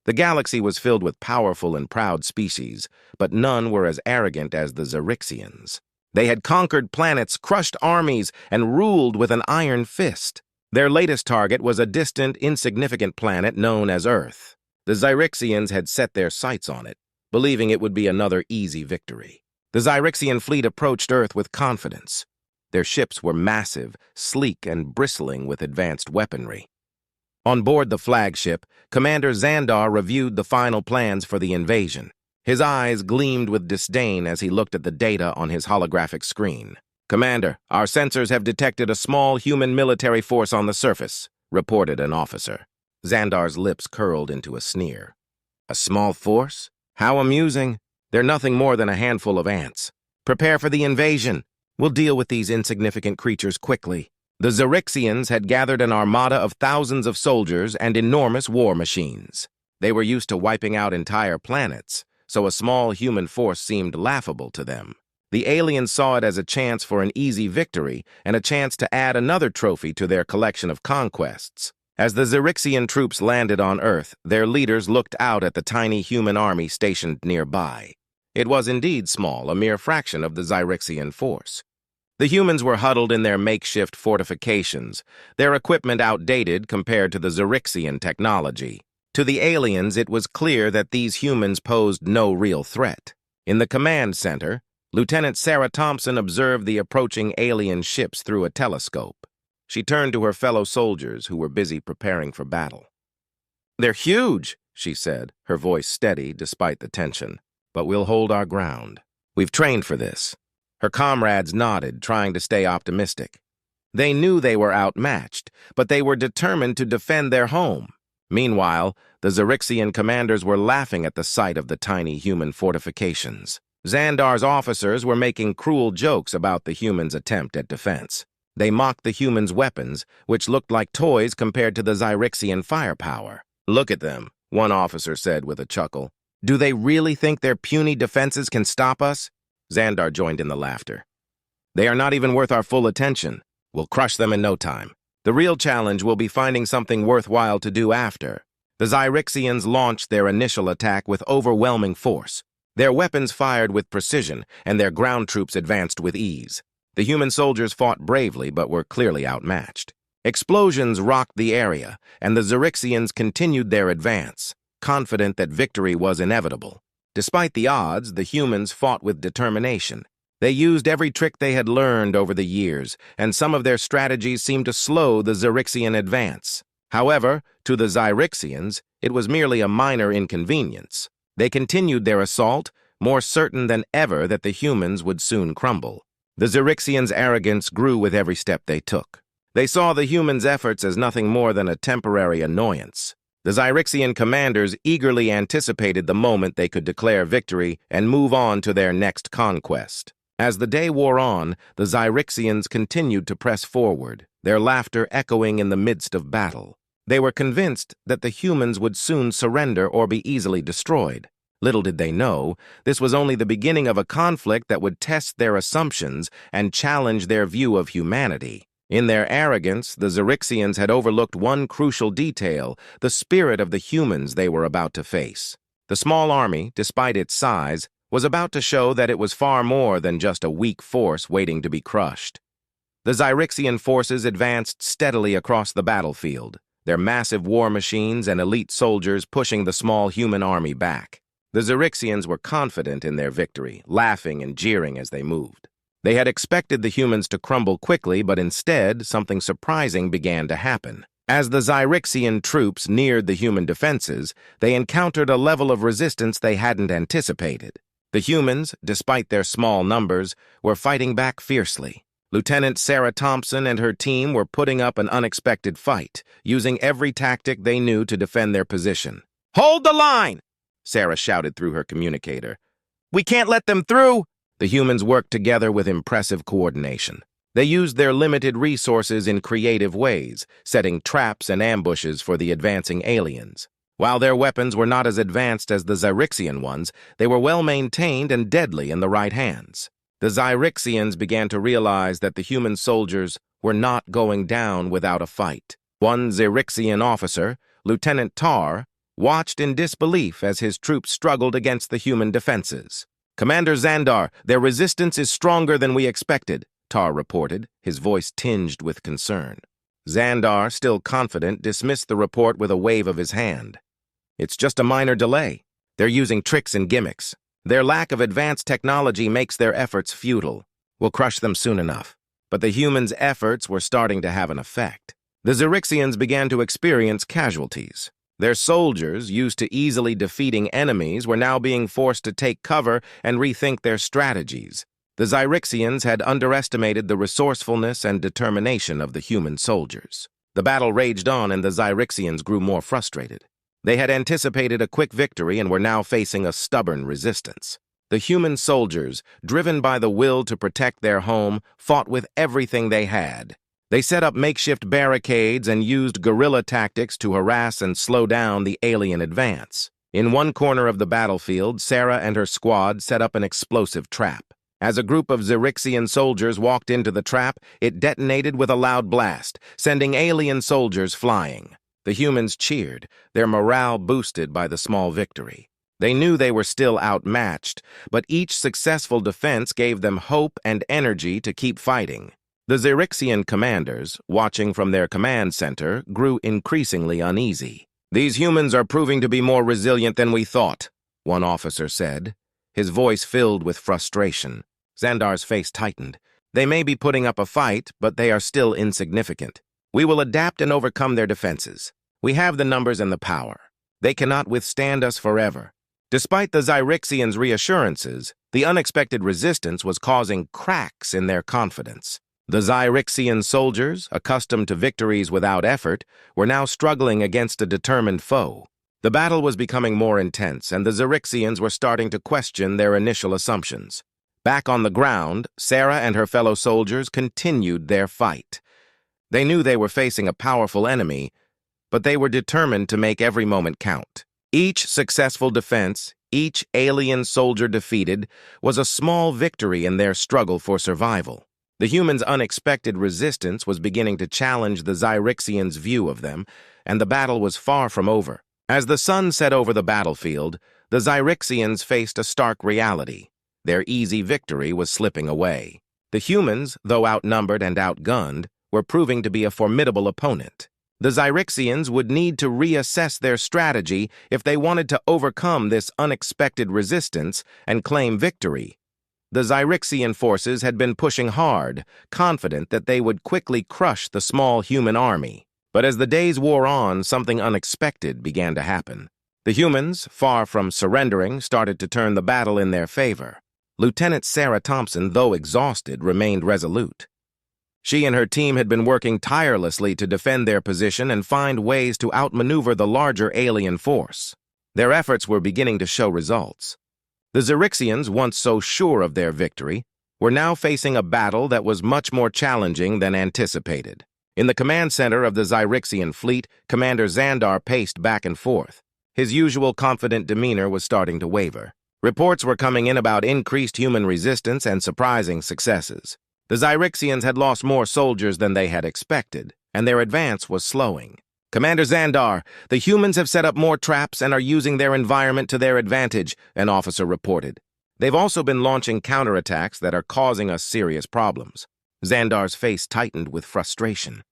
The galaxy was filled with powerful and proud species, but none were as arrogant as the Xerixians. They had conquered planets, crushed armies, and ruled with an iron fist. Their latest target was a distant, insignificant planet known as Earth. The Xerixians had set their sights on it, believing it would be another easy victory. The Xerixian fleet approached Earth with confidence. Their ships were massive, sleek, and bristling with advanced weaponry. On board the flagship, Commander Xandar reviewed the final plans for the invasion. His eyes gleamed with disdain as he looked at the data on his holographic screen. "Commander, our sensors have detected a small human military force on the surface," reported an officer. Xandar's lips curled into a sneer. "A small force? How amusing. They're nothing more than a handful of ants. Prepare for the invasion. We'll deal with these insignificant creatures quickly." The Xerixians had gathered an armada of thousands of soldiers and enormous war machines. They were used to wiping out entire planets, so a small human force seemed laughable to them. The aliens saw it as a chance for an easy victory and a chance to add another trophy to their collection of conquests. As the Xerixian troops landed on Earth, their leaders looked out at the tiny human army stationed nearby. It was indeed small, a mere fraction of the Xerixian force. The humans were huddled in their makeshift fortifications, their equipment outdated compared to the Xerixian technology. To the aliens, it was clear that these humans posed no real threat. In the command center, Lieutenant Sarah Thompson observed the approaching alien ships through a telescope. She turned to her fellow soldiers who were busy preparing for battle. "They're huge," she said, her voice steady despite the tension. "But we'll hold our ground. We've trained for this." Her comrades nodded, trying to stay optimistic. They knew they were outmatched, but they were determined to defend their home. Meanwhile, the Xerixian commanders were laughing at the sight of the tiny human fortifications. Xandar's officers were making cruel jokes about the humans' attempt at defense. They mocked the humans' weapons, which looked like toys compared to the Xerixian firepower. "Look at them," one officer said with a chuckle. "Do they really think their puny defenses can stop us?" Xandar joined in the laughter. "They are not even worth our full attention. We'll crush them in no time. The real challenge will be finding something worthwhile to do after." The Xerixians launched their initial attack with overwhelming force. Their weapons fired with precision, and their ground troops advanced with ease. The human soldiers fought bravely but were clearly outmatched. Explosions rocked the area, and the Xerixians continued their advance, confident that victory was inevitable. Despite the odds, the humans fought with determination. They used every trick they had learned over the years, and some of their strategies seemed to slow the Xerixian advance. However, to the Xerixians, it was merely a minor inconvenience. They continued their assault, more certain than ever that the humans would soon crumble. The Xerixians' arrogance grew with every step they took. They saw the humans' efforts as nothing more than a temporary annoyance. The Xerixian commanders eagerly anticipated the moment they could declare victory and move on to their next conquest. As the day wore on, the Xerixians continued to press forward, their laughter echoing in the midst of battle. They were convinced that the humans would soon surrender or be easily destroyed. Little did they know, this was only the beginning of a conflict that would test their assumptions and challenge their view of humanity. In their arrogance, the Xerixians had overlooked one crucial detail, the spirit of the humans they were about to face. The small army, despite its size, was about to show that it was far more than just a weak force waiting to be crushed. The Xerixian forces advanced steadily across the battlefield, their massive war machines and elite soldiers pushing the small human army back. The Xerixians were confident in their victory, laughing and jeering as they moved. They had expected the humans to crumble quickly, but instead, something surprising began to happen. As the Xerixian troops neared the human defenses, they encountered a level of resistance they hadn't anticipated. The humans, despite their small numbers, were fighting back fiercely. Lieutenant Sarah Thompson and her team were putting up an unexpected fight, using every tactic they knew to defend their position. "Hold the line!" Sarah shouted through her communicator. "We can't let them through!" The humans worked together with impressive coordination. They used their limited resources in creative ways, setting traps and ambushes for the advancing aliens. While their weapons were not as advanced as the Xerixian ones, they were well-maintained and deadly in the right hands. The Xerixians began to realize that the human soldiers were not going down without a fight. One Xerixian officer, Lieutenant Tar, watched in disbelief as his troops struggled against the human defenses. "Commander Xandar, their resistance is stronger than we expected," Tar reported, his voice tinged with concern. Xandar, still confident, dismissed the report with a wave of his hand. "It's just a minor delay. They're using tricks and gimmicks. Their lack of advanced technology makes their efforts futile. We'll crush them soon enough." But the humans' efforts were starting to have an effect. The Xerixians began to experience casualties. Their soldiers, used to easily defeating enemies, were now being forced to take cover and rethink their strategies. The Xerixians had underestimated the resourcefulness and determination of the human soldiers. The battle raged on and the Xerixians grew more frustrated. They had anticipated a quick victory and were now facing a stubborn resistance. The human soldiers, driven by the will to protect their home, fought with everything they had. They set up makeshift barricades and used guerrilla tactics to harass and slow down the alien advance. In one corner of the battlefield, Sarah and her squad set up an explosive trap. As a group of Xerixian soldiers walked into the trap, it detonated with a loud blast, sending alien soldiers flying. The humans cheered, their morale boosted by the small victory. They knew they were still outmatched, but each successful defense gave them hope and energy to keep fighting. The Xerixian commanders, watching from their command center, grew increasingly uneasy. "These humans are proving to be more resilient than we thought," one officer said, his voice filled with frustration. Xandar's face tightened. "They may be putting up a fight, but they are still insignificant. We will adapt and overcome their defenses. We have the numbers and the power. They cannot withstand us forever." Despite the Xerixians' reassurances, the unexpected resistance was causing cracks in their confidence. The Xerixian soldiers, accustomed to victories without effort, were now struggling against a determined foe. The battle was becoming more intense, and the Xerixians were starting to question their initial assumptions. Back on the ground, Sarah and her fellow soldiers continued their fight. They knew they were facing a powerful enemy, but they were determined to make every moment count. Each successful defense, each alien soldier defeated, was a small victory in their struggle for survival. The humans' unexpected resistance was beginning to challenge the Xerixians' view of them, and the battle was far from over. As the sun set over the battlefield, the Xerixians faced a stark reality. Their easy victory was slipping away. The humans, though outnumbered and outgunned, were proving to be a formidable opponent. The Xerixians would need to reassess their strategy if they wanted to overcome this unexpected resistance and claim victory. The Xerixian forces had been pushing hard, confident that they would quickly crush the small human army. But as the days wore on, something unexpected began to happen. The humans, far from surrendering, started to turn the battle in their favor. Lieutenant Sarah Thompson, though exhausted, remained resolute. She and her team had been working tirelessly to defend their position and find ways to outmaneuver the larger alien force. Their efforts were beginning to show results. The Xerixians, once so sure of their victory, were now facing a battle that was much more challenging than anticipated. In the command center of the Xerixian fleet, Commander Xandar paced back and forth. His usual confident demeanor was starting to waver. Reports were coming in about increased human resistance and surprising successes. The Xerixians had lost more soldiers than they had expected, and their advance was slowing. "Commander Xandar, the humans have set up more traps and are using their environment to their advantage," an officer reported. "They've also been launching counterattacks that are causing us serious problems." Xandar's face tightened with frustration.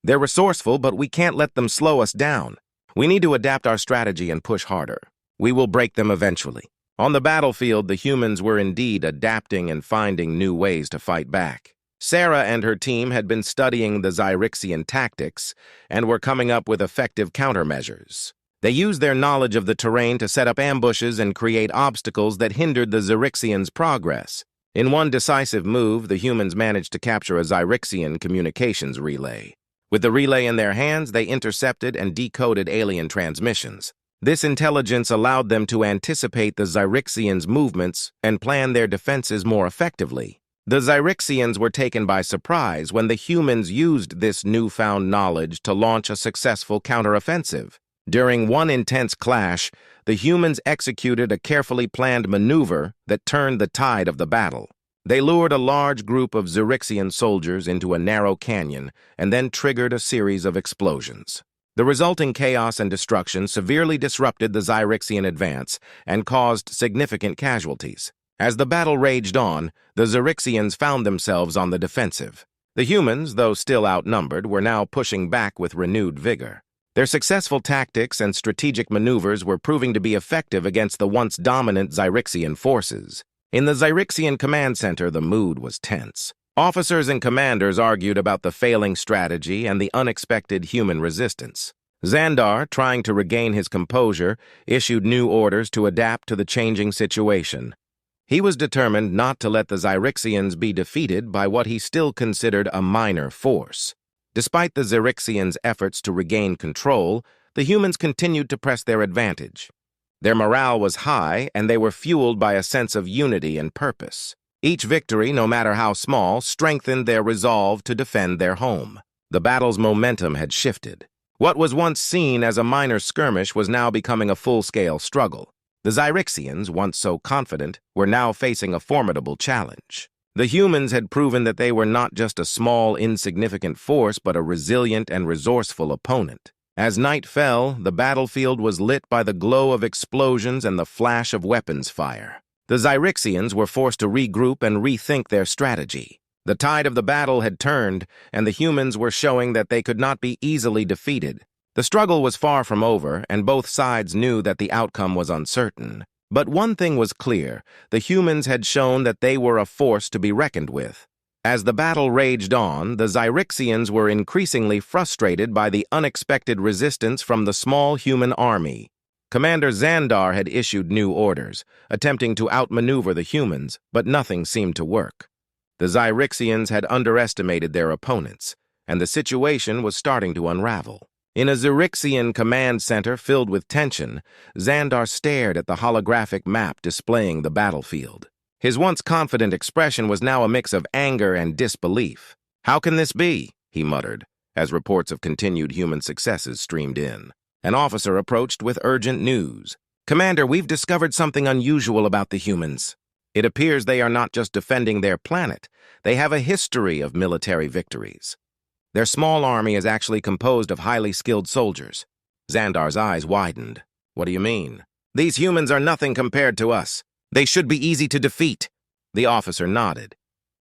"They're resourceful, but we can't let them slow us down. We need to adapt our strategy and push harder. We will break them eventually." On the battlefield, the humans were indeed adapting and finding new ways to fight back. Sarah and her team had been studying the Xerixian tactics and were coming up with effective countermeasures. They used their knowledge of the terrain to set up ambushes and create obstacles that hindered the Xerixians' progress. In one decisive move, the humans managed to capture a Xerixian communications relay. With the relay in their hands, they intercepted and decoded alien transmissions. This intelligence allowed them to anticipate the Xerixians' movements and plan their defenses more effectively. The Xerixians were taken by surprise when the humans used this newfound knowledge to launch a successful counteroffensive. During one intense clash, the humans executed a carefully planned maneuver that turned the tide of the battle. They lured a large group of Xerixian soldiers into a narrow canyon and then triggered a series of explosions. The resulting chaos and destruction severely disrupted the Zyrixian advance and caused significant casualties. As the battle raged on, the Zyrixians found themselves on the defensive. The humans, though still outnumbered, were now pushing back with renewed vigor. Their successful tactics and strategic maneuvers were proving to be effective against the once dominant Zyrixian forces. In the Zyrixian command center, the mood was tense. Officers and commanders argued about the failing strategy and the unexpected human resistance. Xandar, trying to regain his composure, issued new orders to adapt to the changing situation. He was determined not to let the Zyrixians be defeated by what he still considered a minor force. Despite the Zyrixians' efforts to regain control, the humans continued to press their advantage. Their morale was high, and they were fueled by a sense of unity and purpose. Each victory, no matter how small, strengthened their resolve to defend their home. The battle's momentum had shifted. What was once seen as a minor skirmish was now becoming a full-scale struggle. The Zyrixians, once so confident, were now facing a formidable challenge. The humans had proven that they were not just a small, insignificant force, but a resilient and resourceful opponent. As night fell, the battlefield was lit by the glow of explosions and the flash of weapons fire. The Zyrixians were forced to regroup and rethink their strategy. The tide of the battle had turned, and the humans were showing that they could not be easily defeated. The struggle was far from over, and both sides knew that the outcome was uncertain. But one thing was clear: the humans had shown that they were a force to be reckoned with. As the battle raged on, the Zyrixians were increasingly frustrated by the unexpected resistance from the small human army. Commander Xandar had issued new orders, attempting to outmaneuver the humans, but nothing seemed to work. The Zyrixians had underestimated their opponents, and the situation was starting to unravel. In a Zyrixian command center filled with tension, Xandar stared at the holographic map displaying the battlefield. His once confident expression was now a mix of anger and disbelief. "How can this be?" he muttered, as reports of continued human successes streamed in. An officer approached with urgent news. "Commander, we've discovered something unusual about the humans. It appears they are not just defending their planet. They have a history of military victories. Their small army is actually composed of highly skilled soldiers." Xandar's eyes widened. "What do you mean?" "These humans are nothing compared to us. They should be easy to defeat." The officer nodded.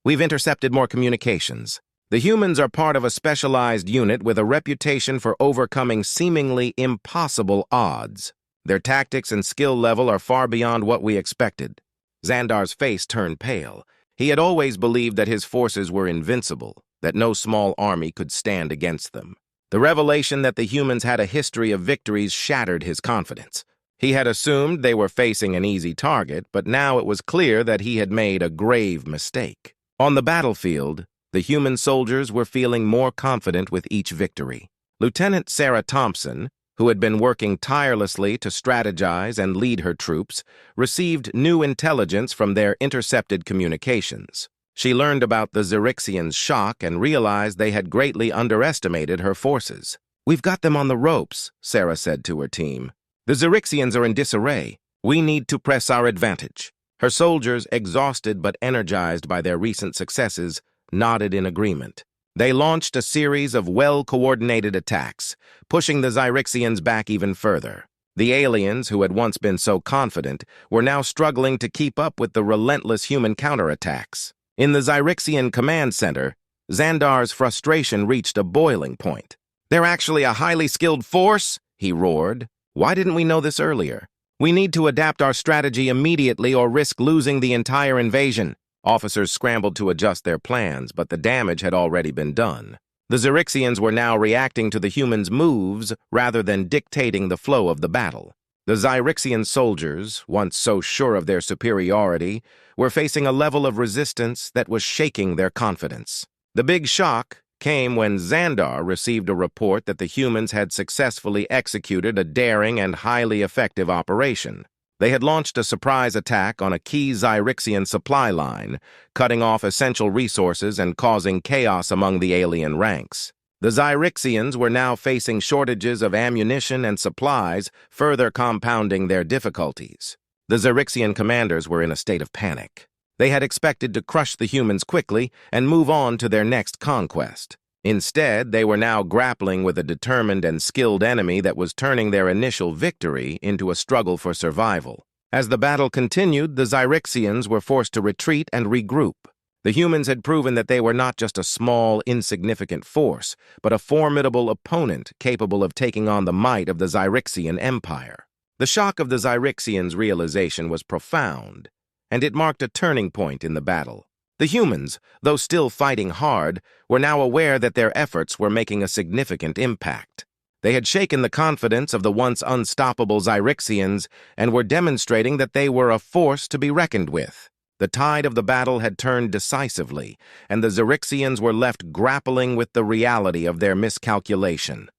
"We've intercepted more communications. The humans are part of a specialized unit with a reputation for overcoming seemingly impossible odds. Their tactics and skill level are far beyond what we expected." Xandar's face turned pale. He had always believed that his forces were invincible, that no small army could stand against them. The revelation that the humans had a history of victories shattered his confidence. He had assumed they were facing an easy target, but now it was clear that he had made a grave mistake. On the battlefield, the human soldiers were feeling more confident with each victory. Lieutenant Sarah Thompson, who had been working tirelessly to strategize and lead her troops, received new intelligence from their intercepted communications. She learned about the Zyrixians' shock and realized they had greatly underestimated her forces. "We've got them on the ropes," Sarah said to her team. "The Zyrixians are in disarray. We need to press our advantage." Her soldiers, exhausted but energized by their recent successes, nodded in agreement. They launched a series of well-coordinated attacks, pushing the Zyrixians back even further. The aliens, who had once been so confident, were now struggling to keep up with the relentless human counterattacks. In the Zyrixian command center, Xandar's frustration reached a boiling point. "They're actually a highly skilled force?" he roared. "Why didn't we know this earlier? We need to adapt our strategy immediately or risk losing the entire invasion." Officers scrambled to adjust their plans, but the damage had already been done. The Zyrixians were now reacting to the humans' moves rather than dictating the flow of the battle. The Zyrixian soldiers, once so sure of their superiority, were facing a level of resistance that was shaking their confidence. The big shock came when Xandar received a report that the humans had successfully executed a daring and highly effective operation. They had launched a surprise attack on a key Zyrixian supply line, cutting off essential resources and causing chaos among the alien ranks. The Zyrixians were now facing shortages of ammunition and supplies, further compounding their difficulties. The Zyrixian commanders were in a state of panic. They had expected to crush the humans quickly and move on to their next conquest. Instead, they were now grappling with a determined and skilled enemy that was turning their initial victory into a struggle for survival. As the battle continued, the Zyrixians were forced to retreat and regroup. The humans had proven that they were not just a small, insignificant force, but a formidable opponent capable of taking on the might of the Zyrixian Empire. The shock of the Zyrixians' realization was profound, and it marked a turning point in the battle. The humans, though still fighting hard, were now aware that their efforts were making a significant impact. They had shaken the confidence of the once unstoppable Zyrixians and were demonstrating that they were a force to be reckoned with. The tide of the battle had turned decisively, and the Zyrixians were left grappling with the reality of their miscalculation.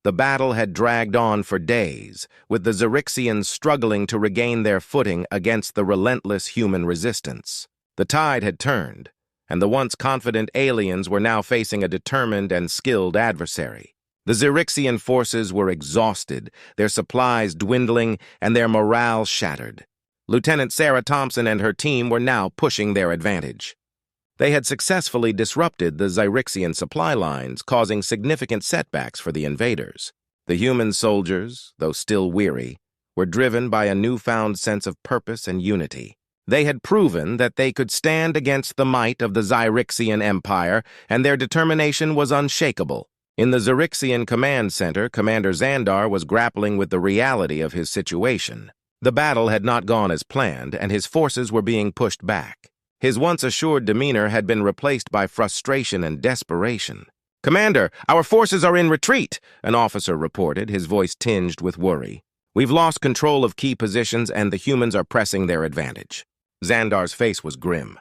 The battle had dragged on for days, with the Zyrixians struggling to regain their footing against the relentless human resistance. The tide had turned, and the once confident aliens were now facing a determined and skilled adversary. The Zyrixian forces were exhausted, their supplies dwindling, and their morale shattered. Lieutenant Sarah Thompson and her team were now pushing their advantage. They had successfully disrupted the Zyrixian supply lines, causing significant setbacks for the invaders. The human soldiers, though still weary, were driven by a newfound sense of purpose and unity. They had proven that they could stand against the might of the Zyrixian Empire, and their determination was unshakable. In the Zyrixian Command Center, Commander Xandar was grappling with the reality of his situation. The battle had not gone as planned, and his forces were being pushed back. His once assured demeanor had been replaced by frustration and desperation. "Commander, our forces are in retreat," an officer reported, his voice tinged with worry. "We've lost control of key positions, and the humans are pressing their advantage." Xandar's face was grim.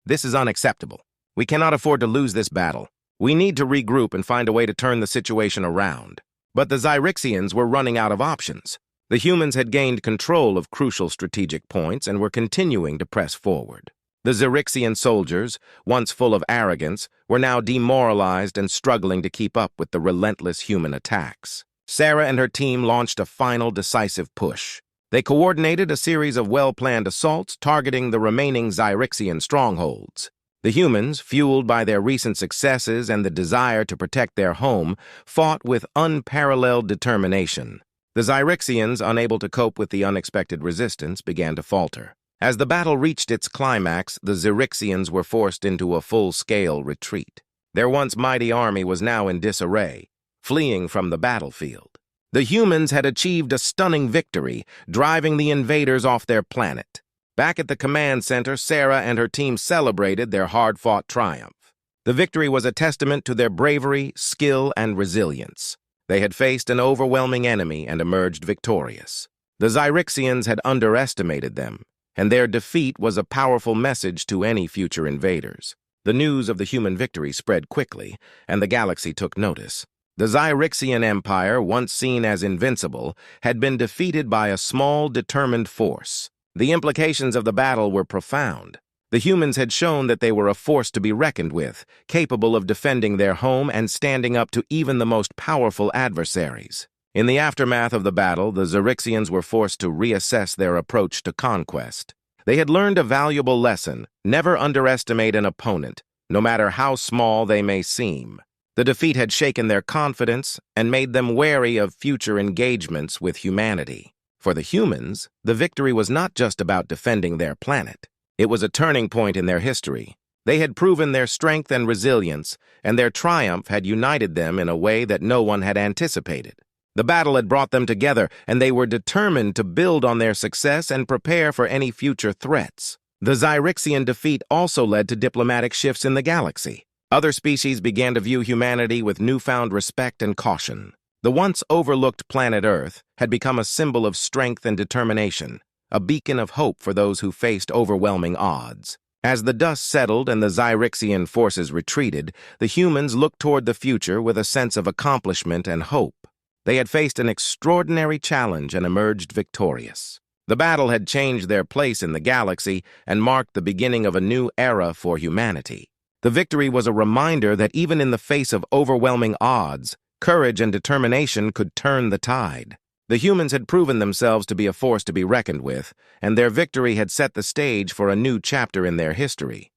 "This is unacceptable. We cannot afford to lose this battle. We need to regroup and find a way to turn the situation around." But the Zyrixians were running out of options. The humans had gained control of crucial strategic points and were continuing to press forward. The Zyrixian soldiers, once full of arrogance, were now demoralized and struggling to keep up with the relentless human attacks. Sarah and her team launched a final decisive push. They coordinated a series of well-planned assaults targeting the remaining Zyrixian strongholds. The humans, fueled by their recent successes and the desire to protect their home, fought with unparalleled determination. The Zyrixians, unable to cope with the unexpected resistance, began to falter. As the battle reached its climax, the Zyrixians were forced into a full-scale retreat. Their once mighty army was now in disarray, fleeing from the battlefield. The humans had achieved a stunning victory, driving the invaders off their planet. Back at the command center, Sarah and her team celebrated their hard-fought triumph. The victory was a testament to their bravery, skill, and resilience. They had faced an overwhelming enemy and emerged victorious. The Zyrixians had underestimated them, and their defeat was a powerful message to any future invaders. The news of the human victory spread quickly, and the galaxy took notice. The Zyrixian Empire, once seen as invincible, had been defeated by a small, determined force. The implications of the battle were profound. The humans had shown that they were a force to be reckoned with, capable of defending their home and standing up to even the most powerful adversaries. In the aftermath of the battle, the Zyrixians were forced to reassess their approach to conquest. They had learned a valuable lesson: never underestimate an opponent, no matter how small they may seem. The defeat had shaken their confidence and made them wary of future engagements with humanity. For the humans, the victory was not just about defending their planet. It was a turning point in their history. They had proven their strength and resilience, and their triumph had united them in a way that no one had anticipated. The battle had brought them together, and they were determined to build on their success and prepare for any future threats. The Zyrixian defeat also led to diplomatic shifts in the galaxy. Other species began to view humanity with newfound respect and caution. The once overlooked planet Earth had become a symbol of strength and determination, a beacon of hope for those who faced overwhelming odds. As the dust settled and the Zyrixian forces retreated, the humans looked toward the future with a sense of accomplishment and hope. They had faced an extraordinary challenge and emerged victorious. The battle had changed their place in the galaxy and marked the beginning of a new era for humanity. The victory was a reminder that even in the face of overwhelming odds, courage and determination could turn the tide. The humans had proven themselves to be a force to be reckoned with, and their victory had set the stage for a new chapter in their history.